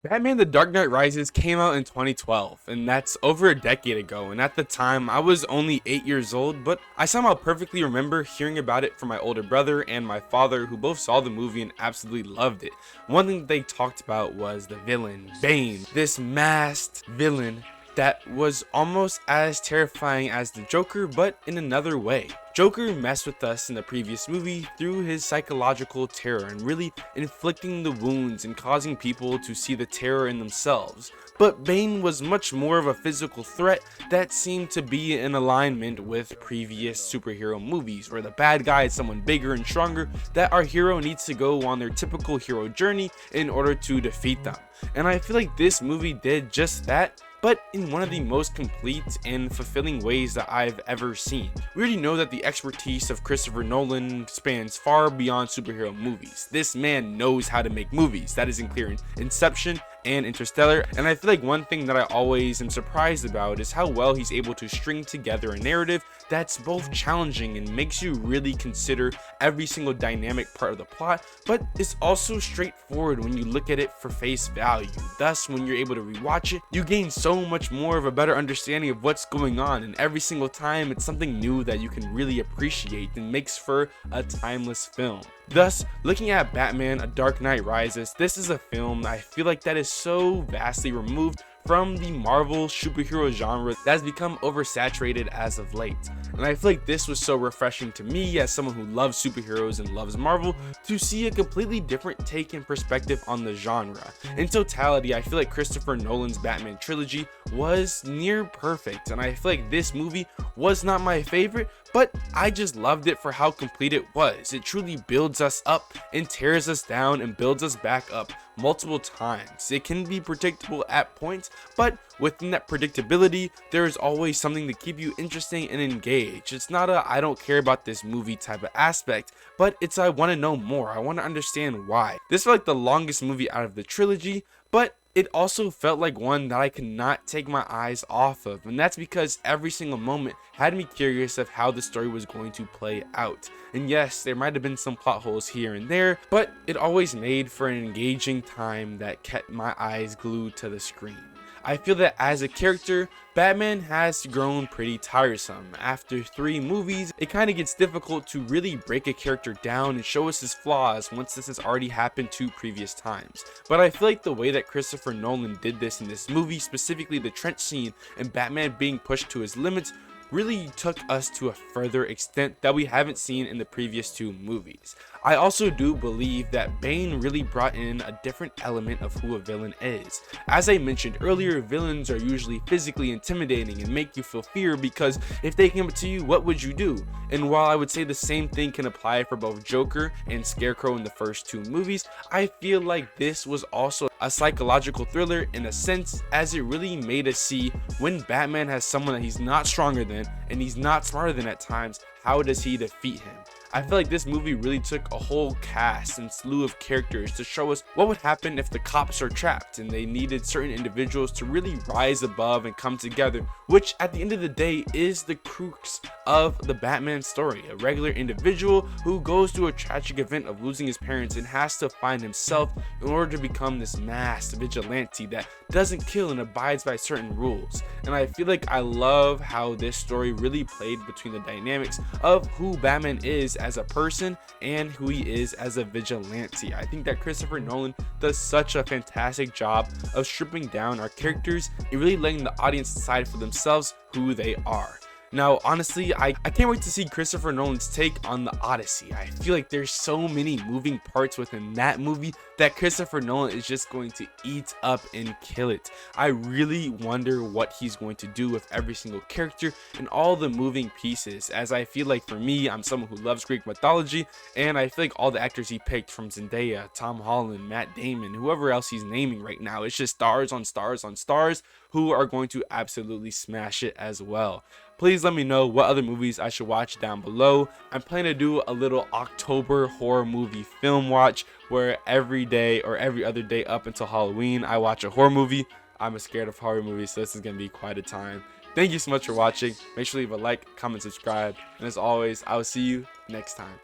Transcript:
Batman The Dark Knight Rises came out in 2012, and that's over a decade ago, and at the time, I was only 8 years old, but I somehow perfectly remember hearing about it from my older brother and my father, who both saw the movie and absolutely loved it. One thing that they talked about was the villain, Bane, this masked villain that was almost as terrifying as the Joker, but in another way. Joker messed with us in the previous movie through his psychological terror and really inflicting the wounds and causing people to see the terror in themselves. But Bane was much more of a physical threat that seemed to be in alignment with previous superhero movies, where the bad guy is someone bigger and stronger that our hero needs to go on their typical hero journey in order to defeat them. And I feel like this movie did just that, but in one of the most complete and fulfilling ways that I've ever seen. We already know that the expertise of Christopher Nolan spans far beyond superhero movies. This man knows how to make movies. That is clear in Inception and Interstellar, and I feel like one thing that I always am surprised about is how well he's able to string together a narrative that's both challenging and makes you really consider every single dynamic part of the plot, but it's also straightforward when you look at it for face value. Thus, when you're able to rewatch it, you gain so much more of a better understanding of what's going on, and every single time it's something new that you can really appreciate and makes for a timeless film. Thus, looking at Batman A Dark Knight Rises, this is a film I feel like that is so vastly removed from the Marvel superhero genre that has become oversaturated as of late. And I feel like this was so refreshing to me as someone who loves superheroes and loves Marvel to see a completely different take and perspective on the genre. In totality, I feel like Christopher Nolan's Batman Trilogy was near perfect, and I feel like this movie was not my favorite, but I just loved it for how complete it was. It truly builds us up and tears us down and builds us back up multiple times. It can be predictable at points, but within that predictability, there is always something to keep you interesting and engaged. It's not a I don't care about this movie type of aspect, but it's I want to know more. I want to understand why. This felt like the longest movie out of the trilogy, but it also felt like one that I could not take my eyes off of, and that's because every single moment had me curious of how the story was going to play out. And yes, there might have been some plot holes here and there, but it always made for an engaging time that kept my eyes glued to the screen. I feel that as a character, Batman has grown pretty tiresome. After 3 movies, it kind of gets difficult to really break a character down and show us his flaws once this has already happened 2 previous times. But I feel like the way that Christopher Nolan did this in this movie, specifically the trench scene and Batman being pushed to his limits, really took us to a further extent that we haven't seen in the previous 2 movies. I also do believe that Bane really brought in a different element of who a villain is. As I mentioned earlier, villains are usually physically intimidating and make you feel fear because if they came up to you, what would you do? And while I would say the same thing can apply for both Joker and Scarecrow in the first 2 movies, I feel like this was also a psychological thriller in a sense, as it really made us see when Batman has someone that he's not stronger than and he's not smarter than at times, how does he defeat him? I feel like this movie really took a whole cast and slew of characters to show us what would happen if the cops are trapped, and they needed certain individuals to really rise above and come together, which at the end of the day is the crux of the Batman story. A regular individual who goes through a tragic event of losing his parents and has to find himself in order to become this masked vigilante that doesn't kill and abides by certain rules. And I feel like I love how this story really played between the dynamics of who Batman is as a person and who he is as a vigilante. I think that Christopher Nolan does such a fantastic job of stripping down our characters and really letting the audience decide for themselves who they are. Now, honestly, I can't wait to see Christopher Nolan's take on the Odyssey. I feel like there's so many moving parts within that movie that Christopher Nolan is just going to eat up and kill it. I really wonder what he's going to do with every single character and all the moving pieces, as I feel like for me, I'm someone who loves Greek mythology, and I feel like all the actors he picked, from Zendaya, Tom Holland, Matt Damon, whoever else he's naming right now, it's just stars on stars on stars who are going to absolutely smash it as well. Please let me know what other movies I should watch down below. I'm planning to do a little October horror movie film watch where every day or every other day up until Halloween I watch a horror movie. I'm scared of horror movies, so this is going to be quite a time. Thank you so much for watching. Make sure to leave a like, comment, subscribe, and as always, I will see you next time.